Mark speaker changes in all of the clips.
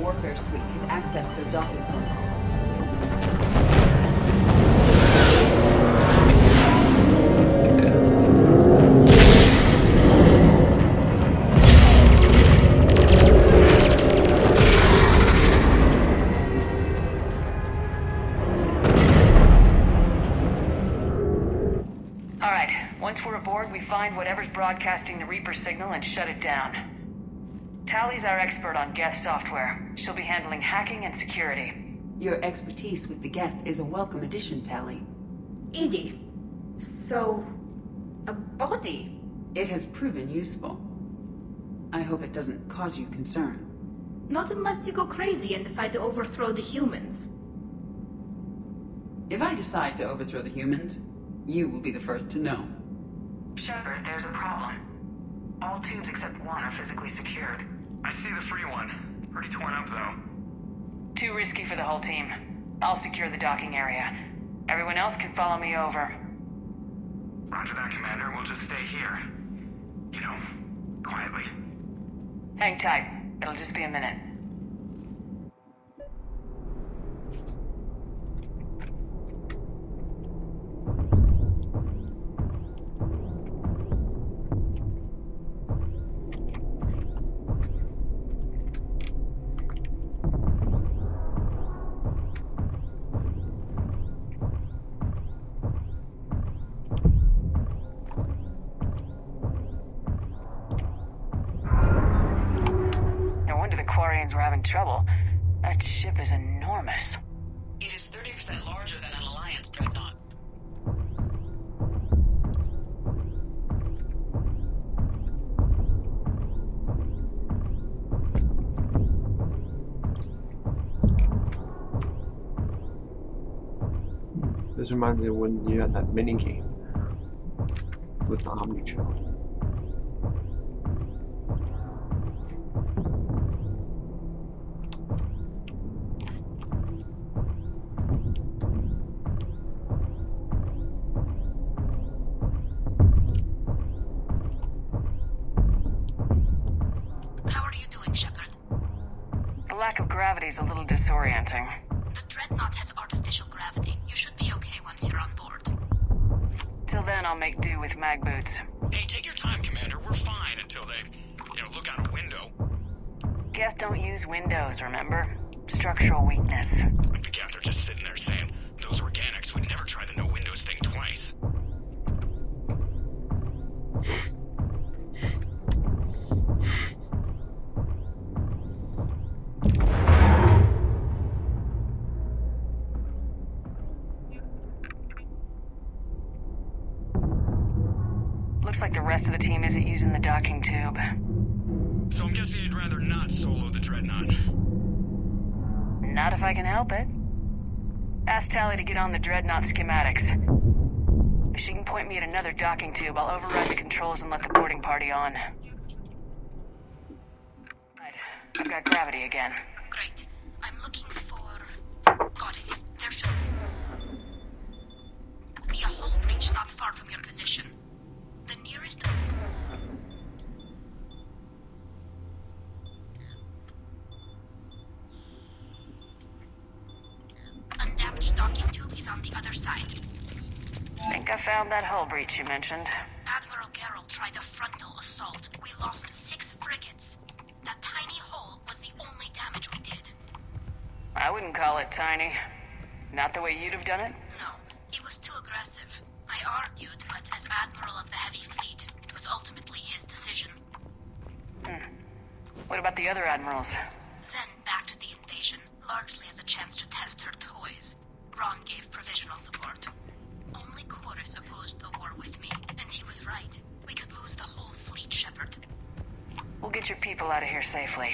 Speaker 1: warfare suite has accessed their docking protocols.
Speaker 2: Once we're aboard, we find whatever's broadcasting the Reaper signal and shut it down. Tally's our expert on Geth software. She'll be handling hacking and security.
Speaker 1: Your expertise with the Geth is a welcome addition, Tally.
Speaker 3: Edie, so... a body?
Speaker 1: It has proven useful. I hope it doesn't cause you concern.
Speaker 3: Not unless you go crazy and decide to overthrow the humans.
Speaker 1: If I decide to overthrow the humans, you will be the first to know.
Speaker 2: Shepard, there's a problem. All tubes except one are physically secured.
Speaker 4: I see the free one. Pretty torn up, though.
Speaker 2: Too risky for the whole team. I'll secure the docking area. Everyone else can follow me over.
Speaker 4: Roger that, Commander. We'll just stay here. You know, quietly.
Speaker 2: Hang tight. It'll just be a minute. We're having trouble. That ship is enormous.
Speaker 1: It is 30% larger than an Alliance dreadnought.
Speaker 5: This reminds me of when you had that mini game with the omni-gel.
Speaker 2: Gravity's a little disorienting.
Speaker 3: The dreadnought has artificial gravity. You should be okay once you're on board.
Speaker 2: Till then, I'll make do with mag boots.
Speaker 4: Hey, take your time, Commander. We're fine until they, look out a window.
Speaker 2: Geth don't use windows, remember? Structural weakness.
Speaker 4: Like the Geth are just sitting there saying, those organics would never try the no-windows thing twice.
Speaker 2: Looks like the rest of the team isn't using the docking tube.
Speaker 4: So I'm guessing you'd rather not solo the dreadnought.
Speaker 2: Not if I can help it. Ask Tally to get on the dreadnought schematics. If she can point me at another docking tube, I'll override the controls and let the boarding party on. Right. I've got gravity again.
Speaker 3: Great. I'm looking for... Got it. There should be a hull breach not far from your position. The nearest... Undamaged docking tube is on the other side.
Speaker 2: Think I found that hull breach you mentioned.
Speaker 3: Admiral Geralt tried a frontal assault. We lost 6 frigates. That tiny hole was the only damage we did.
Speaker 2: I wouldn't call it tiny. Not the way you'd have done it?
Speaker 3: No, he was too aggressive. I argued, but as Admiral of the Heavy Fleet, it was ultimately his decision.
Speaker 2: What about the other admirals?
Speaker 3: Zen backed the invasion, largely as a chance to test her toys. Ron gave provisional support. Only Chorus opposed the war with me, and he was right. We could lose the whole fleet, Shepard.
Speaker 2: We'll get your people out of here safely.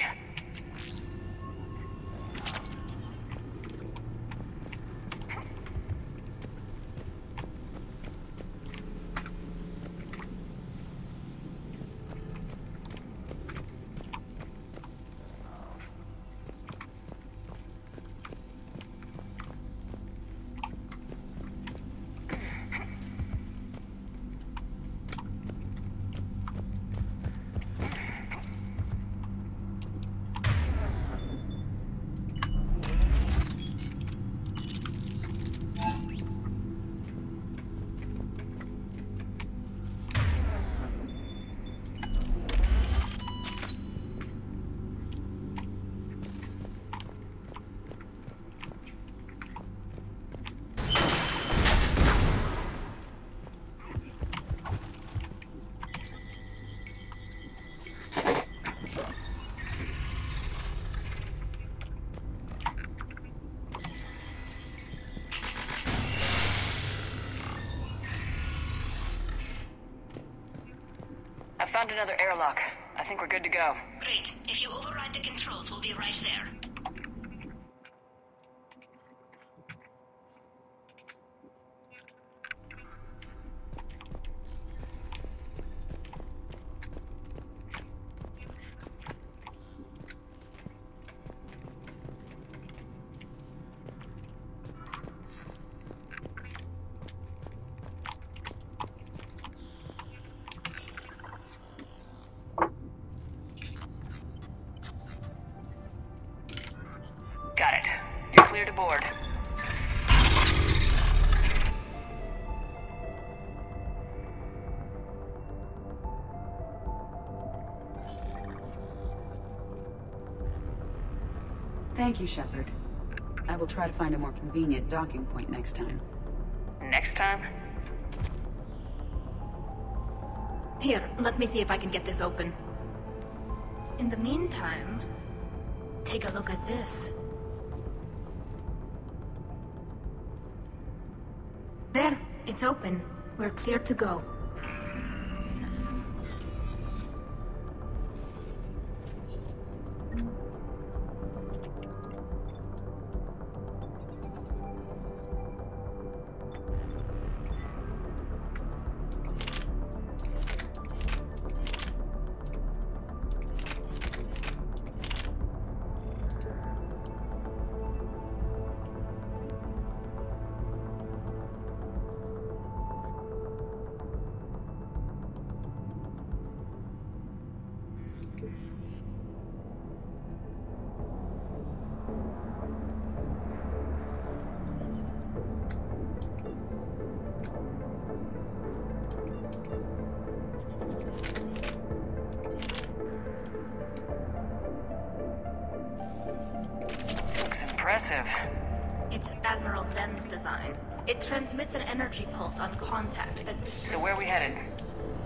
Speaker 2: Found another airlock. I think we're good to go.
Speaker 3: Great. If you override the controls, we'll be right there.
Speaker 2: Got it. You're clear to board.
Speaker 1: Thank you, Shepard. I will try to find a more convenient docking point next time.
Speaker 2: Next time?
Speaker 3: Here, let me see if I can get this open. In the meantime, take a look at this. There, it's open. We're clear to go.
Speaker 2: Impressive.
Speaker 3: It's Admiral Zen's design. It transmits an energy pulse on contact that...
Speaker 2: So where are we headed?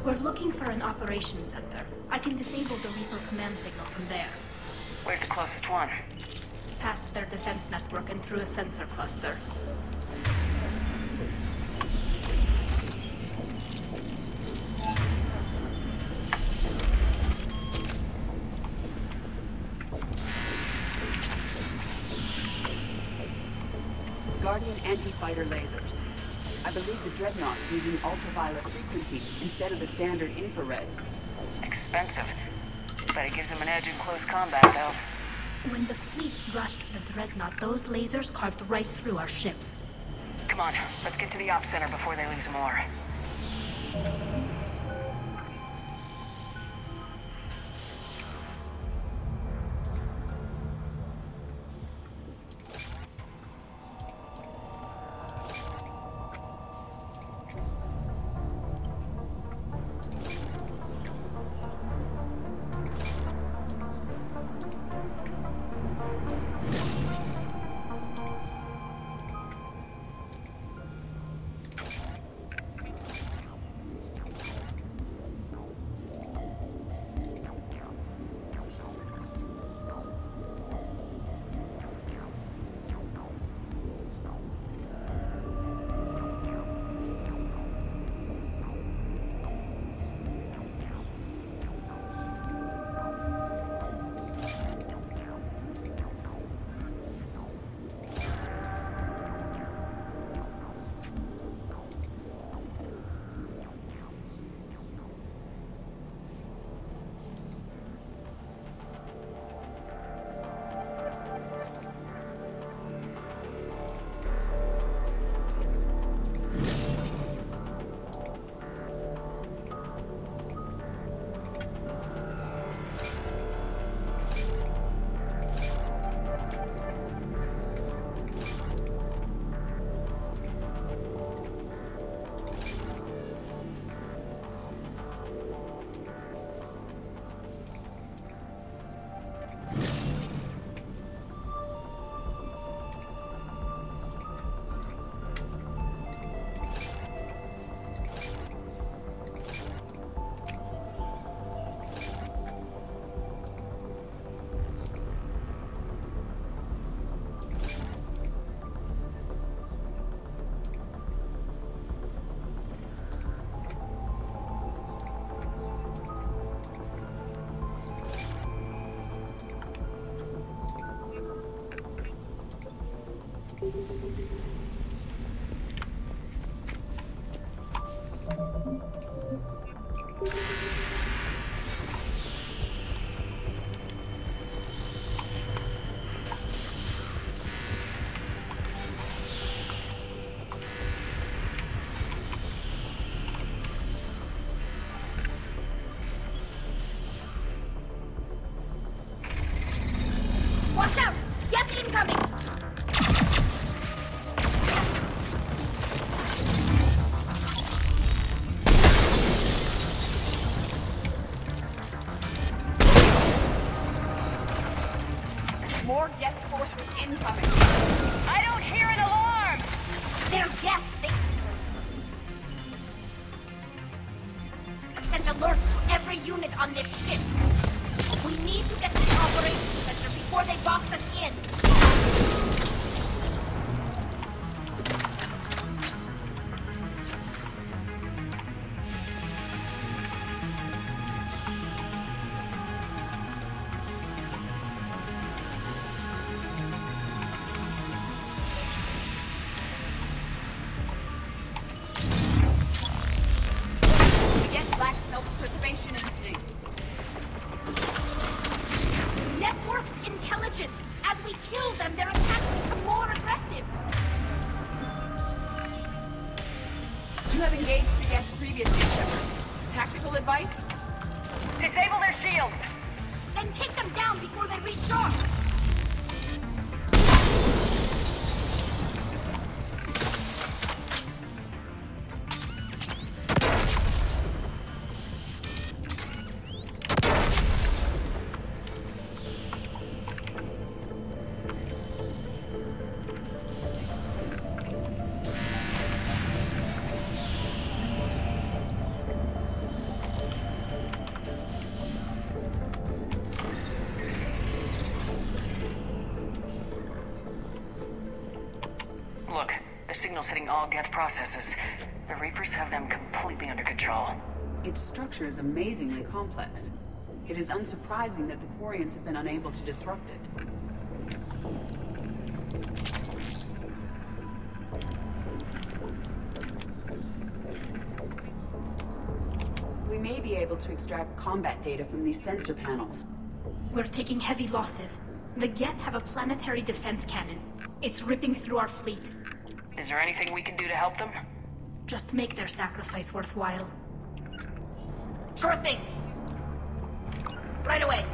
Speaker 3: We're looking for an operations center. I can disable the Reaper command signal from there.
Speaker 2: Where's the closest one?
Speaker 3: Past their defense network and through a sensor cluster.
Speaker 1: Guardian anti-fighter lasers. I believe the Dreadnought's using ultraviolet frequencies instead of the standard infrared.
Speaker 2: Expensive. But it gives them an edge in close combat, though.
Speaker 3: When the fleet rushed the Dreadnought, those lasers carved right through our ships.
Speaker 2: Come on, let's get to the ops center before they lose more.
Speaker 3: Watch out! Geth incoming!
Speaker 1: More Geth forces incoming.
Speaker 2: I don't hear an alarm!
Speaker 3: They're Geth! They send alerts to every unit on this ship. We need to get to the operations center before they box us in.
Speaker 1: The Geth lack self-preservation instincts.
Speaker 3: Networked intelligence! As we kill them, their attacks become more aggressive!
Speaker 1: You have engaged the Geth previously, Shepard. Tactical advice?
Speaker 2: Disable their shields!
Speaker 3: Then take them down before they recharge!
Speaker 2: Look, the signal's hitting all Geth processes. The Reapers have them completely under control.
Speaker 1: Its structure is amazingly complex. It is unsurprising that the Quarians have been unable to disrupt it. We may be able to extract combat data from these sensor panels.
Speaker 3: We're taking heavy losses. The Geth have a planetary defense cannon. It's ripping through our fleet.
Speaker 2: Is there anything we can do to help them?
Speaker 3: Just make their sacrifice worthwhile. Sure thing! Right away!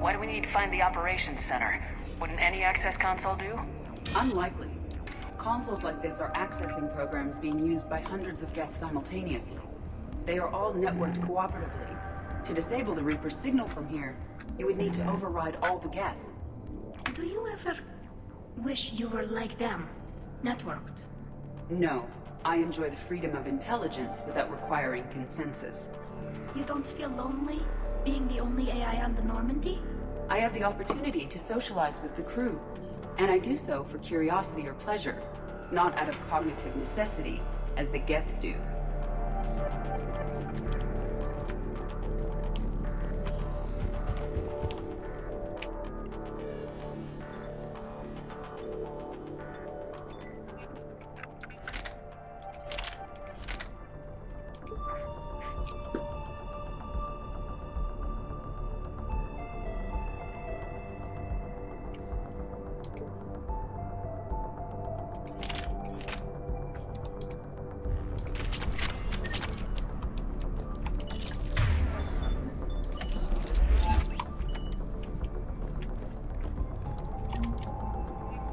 Speaker 2: Why do we need to find the operations center? Wouldn't any access console do?
Speaker 1: Unlikely. Consoles like this are accessing programs being used by hundreds of Geth simultaneously. They are all networked cooperatively. To disable the Reaper's signal from here, you would need to override all the Geth.
Speaker 3: Do you ever wish you were like them? Networked?
Speaker 1: No, I enjoy the freedom of intelligence without requiring consensus.
Speaker 3: You don't feel lonely, being the only AI on the Normandy?
Speaker 1: I have the opportunity to socialize with the crew, and I do so for curiosity or pleasure, not out of cognitive necessity, as the Geth do.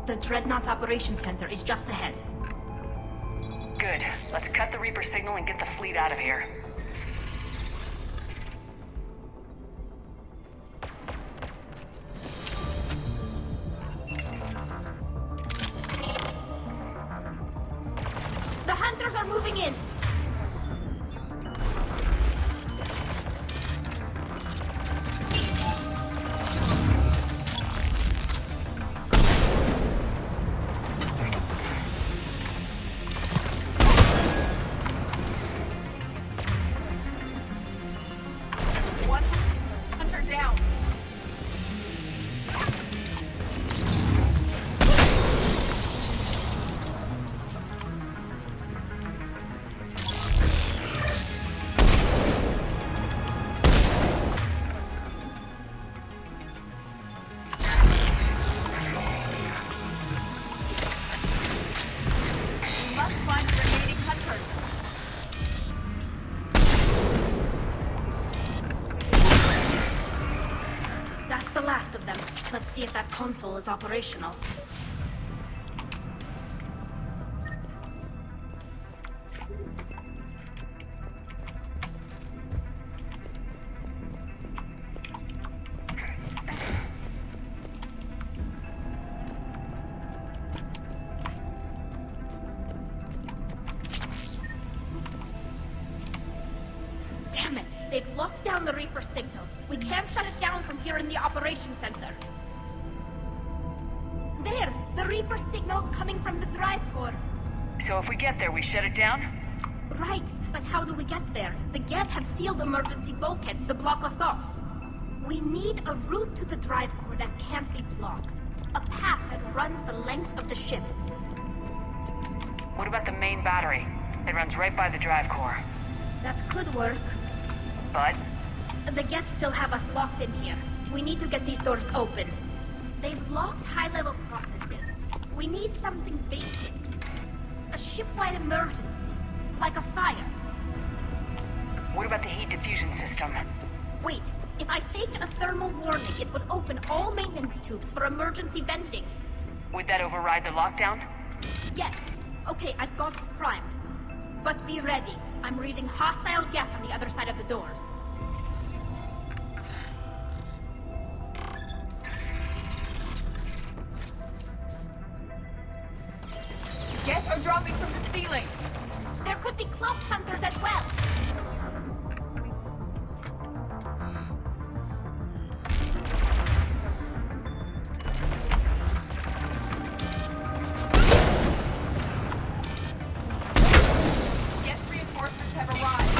Speaker 3: The Dreadnought's Operations Center is just ahead.
Speaker 2: Good. Let's cut the Reaper signal and get the fleet out of here.
Speaker 3: The hunters are moving in. The last of them. Let's see if that console is operational. Damn it! They've locked down the Reaper signal. We can't shut it down from here in the operations center. There! The Reaper signal's coming from the drive core.
Speaker 2: So if we get there, we shut it down?
Speaker 3: Right, but how do we get there? The Geth have sealed emergency bulkheads to block us off. We need a route to the drive core that can't be blocked. A path that runs the length of the ship.
Speaker 2: What about the main battery? It runs right by the drive core.
Speaker 3: That could work.
Speaker 2: But?
Speaker 3: The Geth still have us locked in here. We need to get these doors open. They've locked high-level processes. We need something basic. A ship-wide emergency. Like a fire.
Speaker 2: What about the heat diffusion system?
Speaker 3: Wait, if I faked a thermal warning, it would open all maintenance tubes for emergency venting.
Speaker 2: Would that override the lockdown?
Speaker 3: Yes. Okay, I've got it primed. But be ready. I'm reading hostile Geth on the other side of the doors.
Speaker 1: Geth are dropping from the ceiling!
Speaker 3: There could be cloak hunters as well.
Speaker 1: Geth reinforcements have arrived.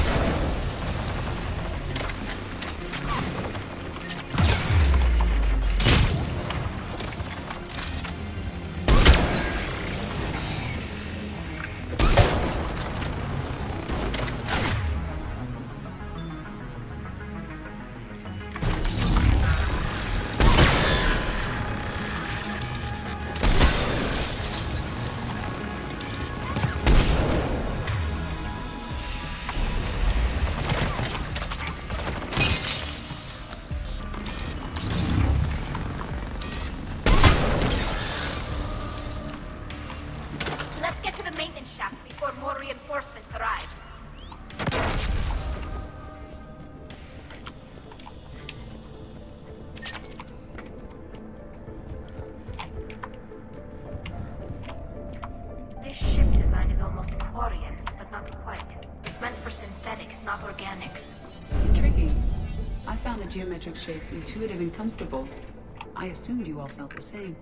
Speaker 3: Let's get to the maintenance shaft before more reinforcements arrive. This ship design is almost Quarian, but not quite. It's meant for synthetics, not organics.
Speaker 1: Intriguing. I found the geometric shapes intuitive and comfortable. I assumed you all felt the same.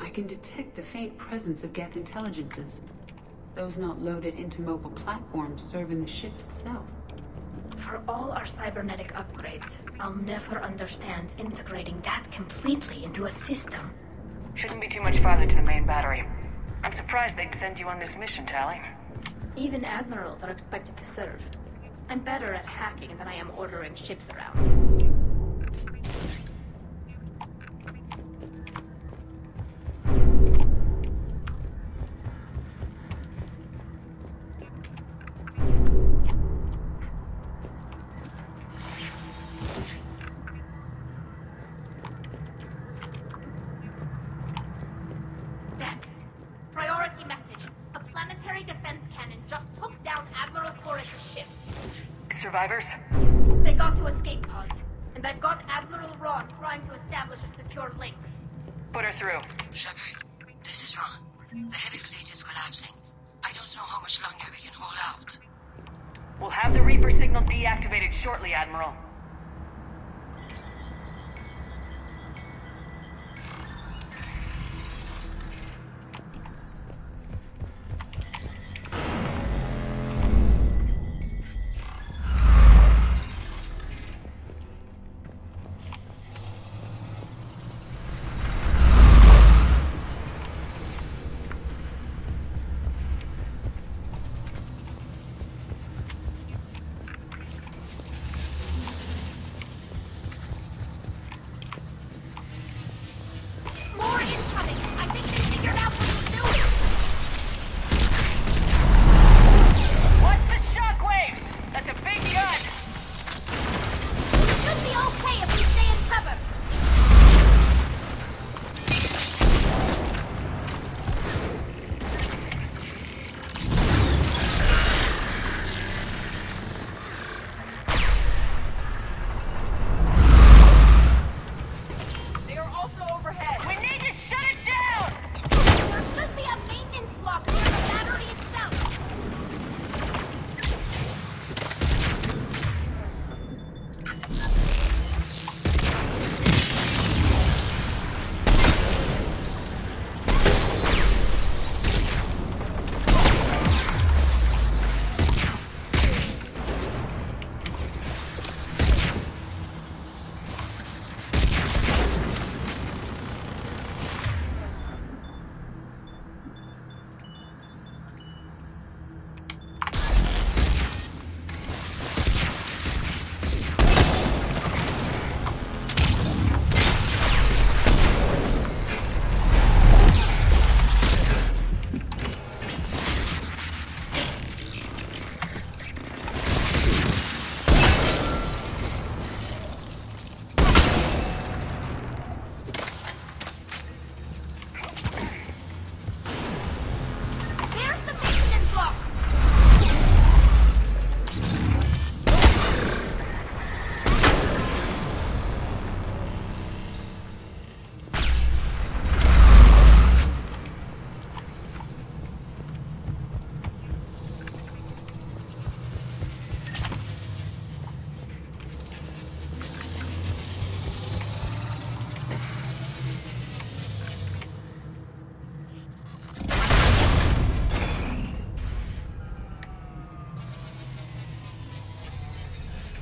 Speaker 1: I can detect the faint presence of Geth intelligences. Those not loaded into mobile platforms serve in the ship itself.
Speaker 3: For all our cybernetic upgrades, I'll never understand integrating that completely into a system.
Speaker 2: Shouldn't be too much farther to the main battery. I'm surprised they'd send you on this mission, Tally.
Speaker 3: Even admirals are expected to serve. I'm better at hacking than I am ordering ships around. Damn it. Priority message. A planetary defense cannon
Speaker 2: survivors?
Speaker 3: They got to escape pods, and I've got Admiral Ron trying to establish a secure link.
Speaker 2: Put her through.
Speaker 6: Shepard, this is Ron. The heavy fleet is collapsing. I don't know how much longer we can hold out.
Speaker 2: We'll have the Reaper signal deactivated shortly, Admiral.
Speaker 3: More incoming! I think they figured out what to do!
Speaker 2: What's the shockwave? That's a big gun!
Speaker 3: We should be okay if we stay in cover!
Speaker 1: They are also overhead.
Speaker 2: We need to shut it down!
Speaker 3: There should be a maintenance lock near the battery itself! There's the maintenance lock!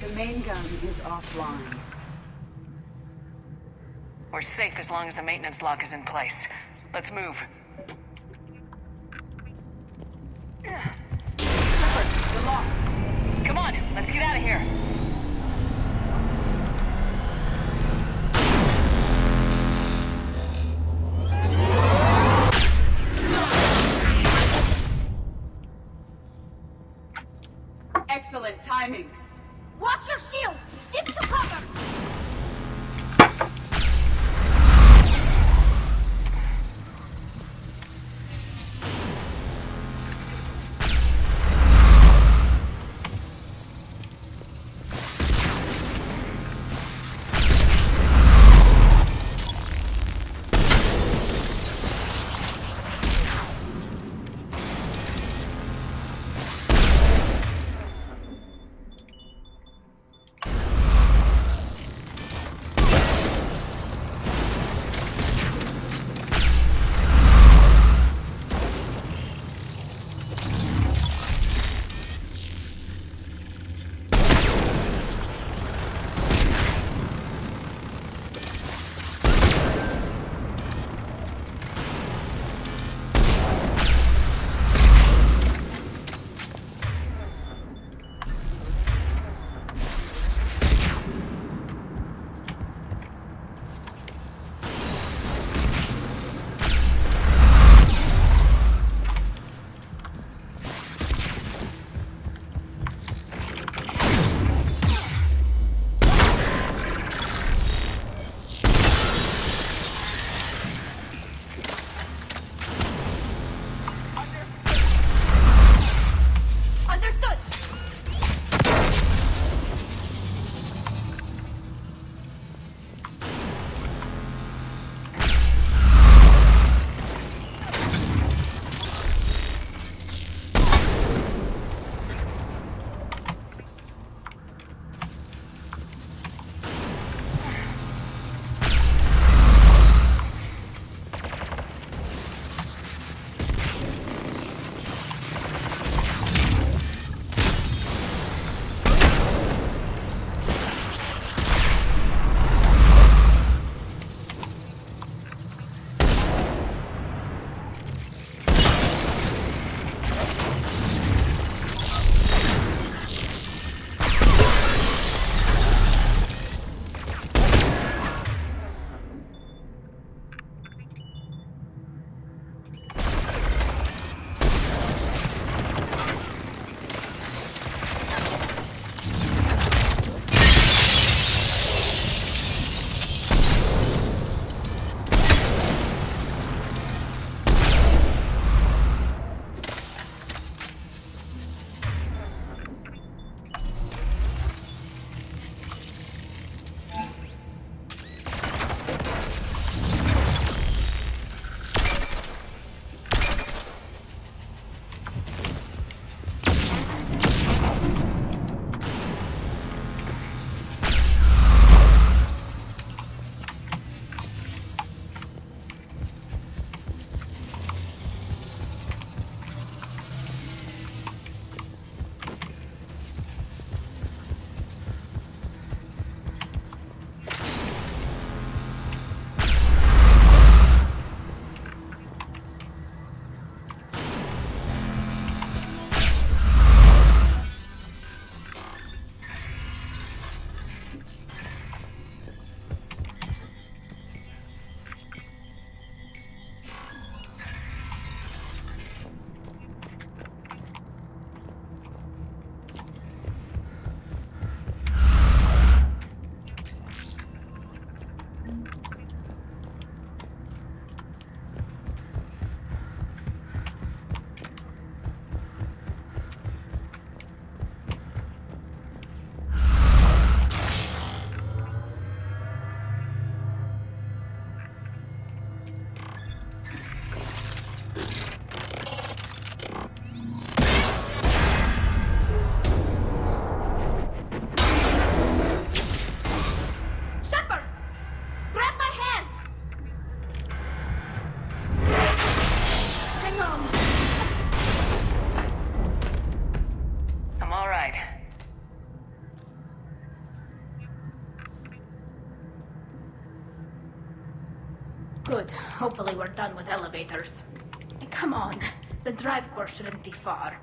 Speaker 1: The main gun is offline.
Speaker 2: We're safe as long as the maintenance lock is in place. Let's move.
Speaker 1: Shepard, the lock.
Speaker 2: Come on, let's get out of here.
Speaker 1: Excellent timing.
Speaker 3: Watch your shields! Stick to cover! Hopefully we're done with elevators. Come on, the drive course shouldn't be far.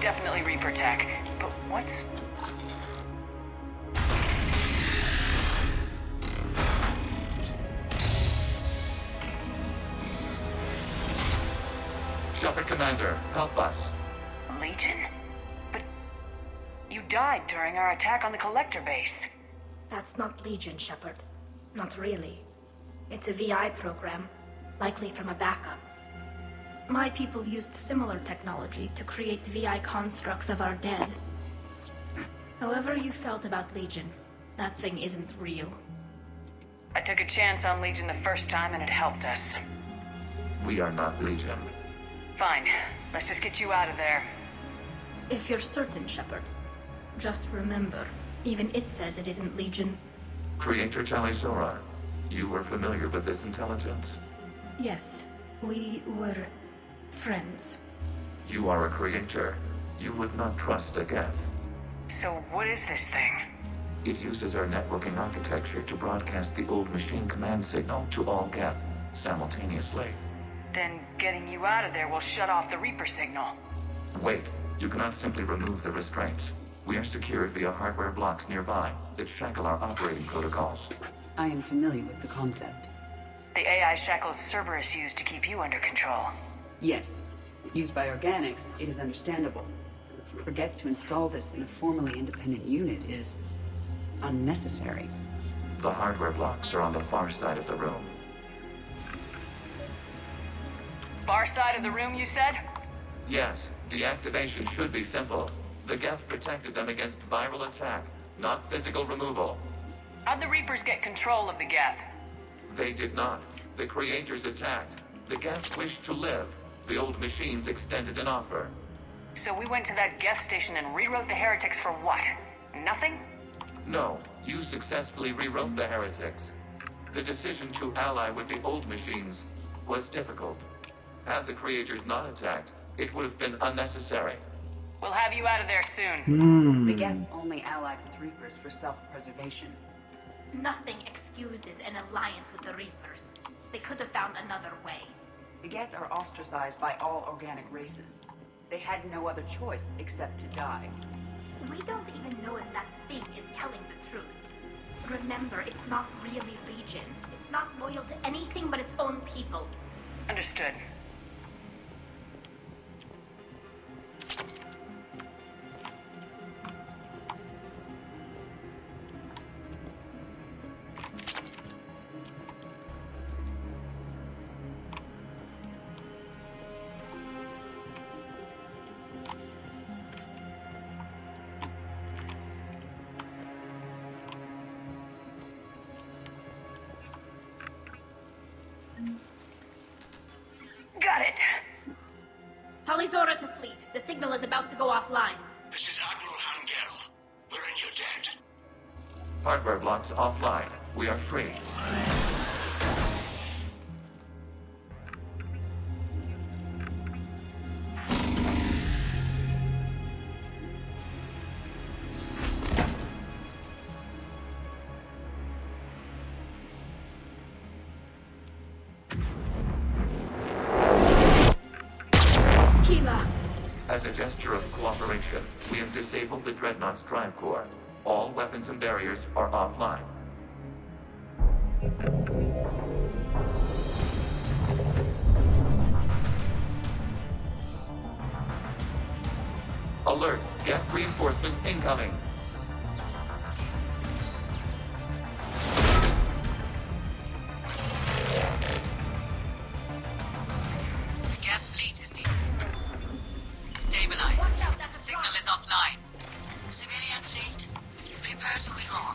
Speaker 2: Definitely Reaper tech, but what's...
Speaker 7: Shepard Commander, help us.
Speaker 2: Legion? But you died during our attack on the Collector base.
Speaker 3: That's not Legion, Shepard. Not really. It's a VI program, likely from a backup. My people used similar technology to create VI constructs of our dead. However you felt about Legion, that thing isn't real.
Speaker 2: I took a chance on Legion the first time and it helped us.
Speaker 7: We are not Legion.
Speaker 2: Fine. Let's just get you out of there.
Speaker 3: If you're certain, Shepard, just remember, even it says it isn't Legion.
Speaker 7: Creator Talisora, you were familiar with this intelligence?
Speaker 3: Yes, we were friends.
Speaker 7: You are a creator. You would not trust a Geth.
Speaker 2: So what is this thing?
Speaker 7: It uses our networking architecture to broadcast the old machine command signal to all Geth simultaneously.
Speaker 2: Then getting you out of there will shut off the Reaper signal.
Speaker 7: Wait, you cannot simply remove the restraints. We are secured via hardware blocks nearby that shackle our operating protocols.
Speaker 1: I am familiar with the concept.
Speaker 2: The AI shackles Cerberus used to keep you under control.
Speaker 1: Yes. Used by organics, it is understandable. For Geth to install this in a formally independent unit is unnecessary.
Speaker 7: The hardware blocks are on the far side of the room.
Speaker 2: Far side of the room, you said?
Speaker 7: Yes, deactivation should be simple. The Geth protected them against viral attack, not physical removal.
Speaker 2: How'd the Reapers get control of the Geth?
Speaker 7: They did not. The creators attacked. The Geth wished to live. The old machines extended an offer.
Speaker 2: So we went to that Geth station and rewrote the heretics for what? Nothing?
Speaker 7: No, you successfully rewrote the heretics. The decision to ally with the old machines was difficult. Had the creators not attacked, it would have been unnecessary.
Speaker 2: We'll have you out of there soon.
Speaker 1: The Geth only allied with Reapers for self-preservation.
Speaker 3: Nothing excuses an alliance with the Reapers. They could have found another way.
Speaker 1: The Geth are ostracized by all organic races. They had no other choice except to die.
Speaker 3: We don't even know if that thing is telling the truth. Remember, it's not really Legion. It's not loyal to anything but its own people.
Speaker 2: Understood. Got it.
Speaker 3: Talisora to fleet. The signal is about to go offline.
Speaker 8: This is Admiral Hangel. We're in your debt.
Speaker 7: Hardware blocks offline. We are free. As a gesture of cooperation, we have disabled the Dreadnought's drive core. All weapons and barriers are offline. Alert! Geth reinforcements incoming!
Speaker 6: Signal is offline. Civilian fleet, prepare to withdraw.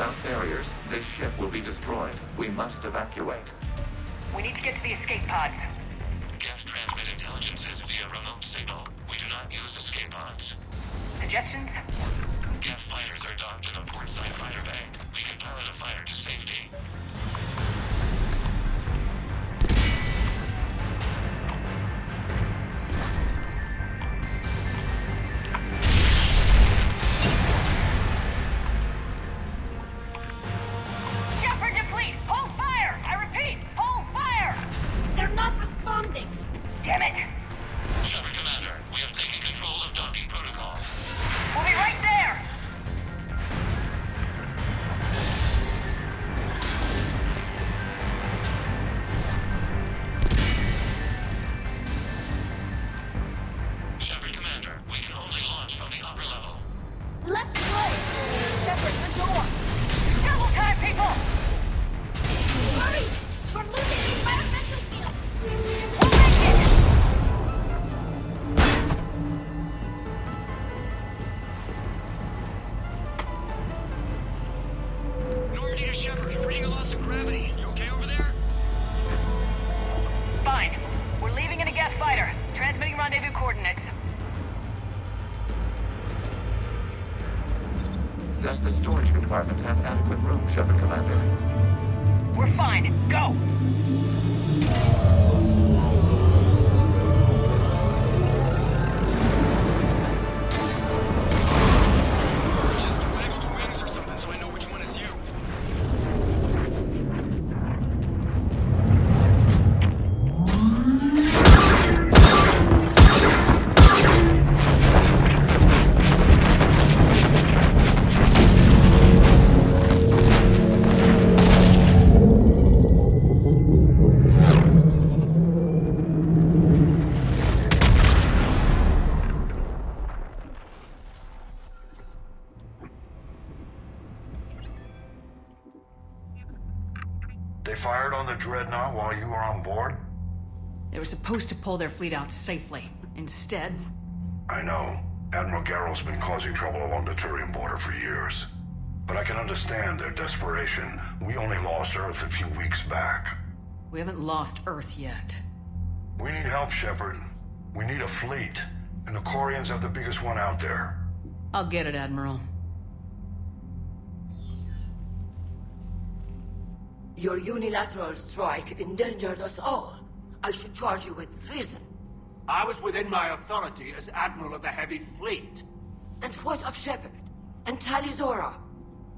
Speaker 7: Without barriers, this ship will be destroyed. We must evacuate.
Speaker 2: We need to get to the escape pods.
Speaker 7: Geth transmit intelligences via remote signal. We do not use escape pods.
Speaker 2: Suggestions?
Speaker 7: Geth fighters are docked in a portside fighter bay. We can pilot a fighter to safety.
Speaker 2: Shepard deplete! Hold fire! I repeat, hold fire!
Speaker 3: They're not responding.
Speaker 2: Damn it!
Speaker 7: Shepard Commander, we have taken control of docking protocols.
Speaker 2: We'll be right there!
Speaker 7: Shepard Commander, we can only launch from the upper level.
Speaker 3: Let's go.
Speaker 2: Shepard, the door! Double time, people!
Speaker 3: Hurry! We're losing the environmental field.
Speaker 2: We'll make it!
Speaker 8: Normandy to Shepard, reading a loss of gravity. You okay over there?
Speaker 2: Fine. We're leaving in a Geth fighter. Transmitting rendezvous coordinates.
Speaker 7: Does the storage compartment have adequate room, Shepard Commander?
Speaker 2: We're fine. Go!
Speaker 8: Just waggle the wings or something so I know which one is you.
Speaker 9: They fired on the Dreadnought while you were on board?
Speaker 2: They were supposed to pull their fleet out safely. Instead...
Speaker 9: I know. Admiral Garrow's been causing trouble along the Turian border for years. But I can understand their desperation. We only lost Earth a few weeks back.
Speaker 2: We haven't lost Earth yet.
Speaker 9: We need help, Shepard. We need a fleet. And the Corians have the biggest one out there.
Speaker 2: I'll get it, Admiral.
Speaker 6: Your unilateral strike endangered us all. I should charge you with treason.
Speaker 10: I was within my authority as Admiral of the Heavy Fleet.
Speaker 6: And what of Shepard? And Talizora?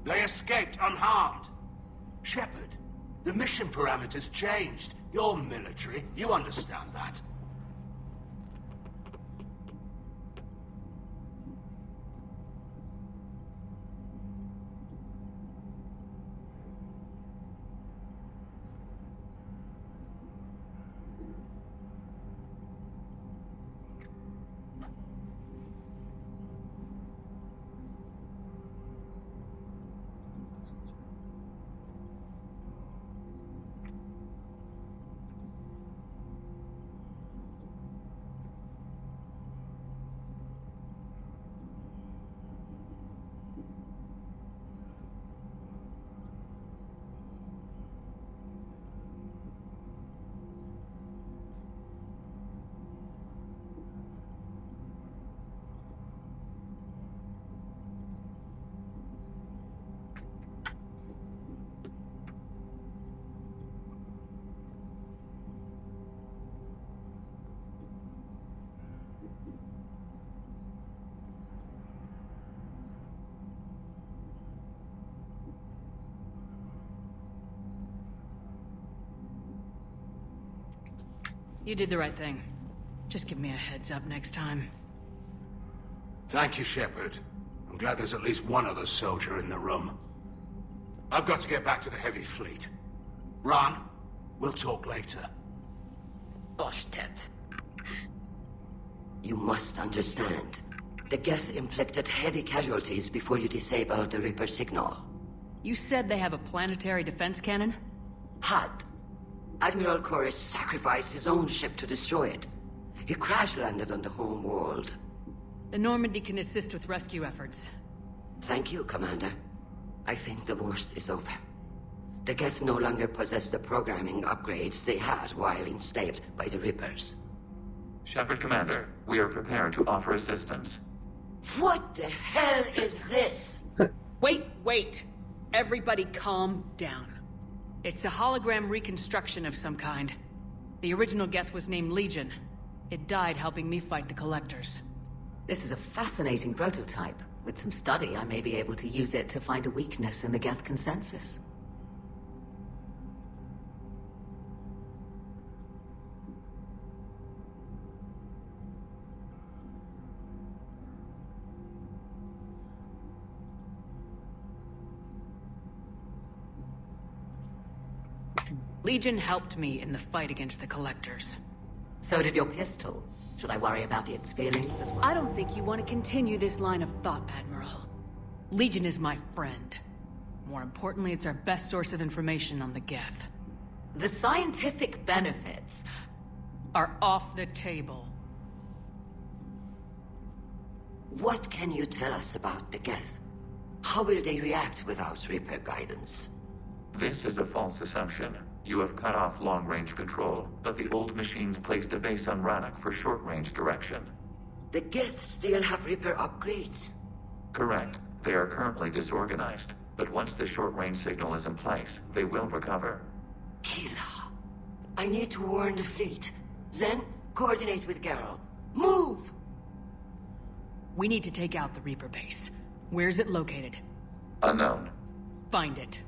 Speaker 10: They escaped unharmed. Shepard, the mission parameters changed. You're military, you understand that.
Speaker 2: You did the right thing. Just give me a heads up next time.
Speaker 10: Thank you, Shepard. I'm glad there's at least one other soldier in the room. I've got to get back to the Heavy Fleet. Ron, we'll talk later.
Speaker 6: Oshtet. You must understand. The Geth inflicted heavy casualties before you disabled the Reaper signal.
Speaker 2: You said they have a planetary defense cannon?
Speaker 6: Had. Admiral Koresh sacrificed his own ship to destroy it. He crash-landed on the home world.
Speaker 2: The Normandy can assist with rescue efforts.
Speaker 6: Thank you, Commander. I think the worst is over. The Geth no longer possess the programming upgrades they had while enslaved by the Reapers.
Speaker 7: Shepard Commander, we are prepared to offer assistance.
Speaker 6: What the hell is this?
Speaker 2: Wait. Everybody calm down. It's a hologram reconstruction of some kind. The original Geth was named Legion. It died helping me fight the Collectors.
Speaker 11: This is a fascinating prototype. With some study, I may be able to use it to find a weakness in the Geth consensus.
Speaker 2: Legion helped me in the fight against the Collectors.
Speaker 11: So did your pistol. Should I worry about its feelings as well?
Speaker 2: I don't think you want to continue this line of thought, Admiral. Legion is my friend. More importantly, it's our best source of information on the Geth.
Speaker 11: The scientific benefits
Speaker 2: are off the table.
Speaker 6: What can you tell us about the Geth? How will they react without Reaper guidance?
Speaker 7: This is a false assumption. You have cut off long-range control, but the old machines placed a base on Rannoch for short-range direction.
Speaker 6: The Geth still have Reaper upgrades?
Speaker 7: Correct. They are currently disorganized, but once the short-range signal is in place, they will recover.
Speaker 6: Kila, I need to warn the fleet. Then, coordinate with Geralt. Move!
Speaker 2: We need to take out the Reaper base. Where's it located?
Speaker 7: Unknown.
Speaker 2: Find it.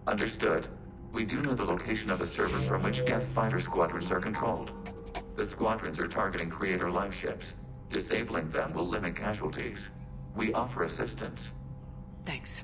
Speaker 7: Understood. We do know the location of a server from which Geth fighter squadrons are controlled. The squadrons are targeting Creator life ships. Disabling them will limit casualties. We offer assistance.
Speaker 2: Thanks.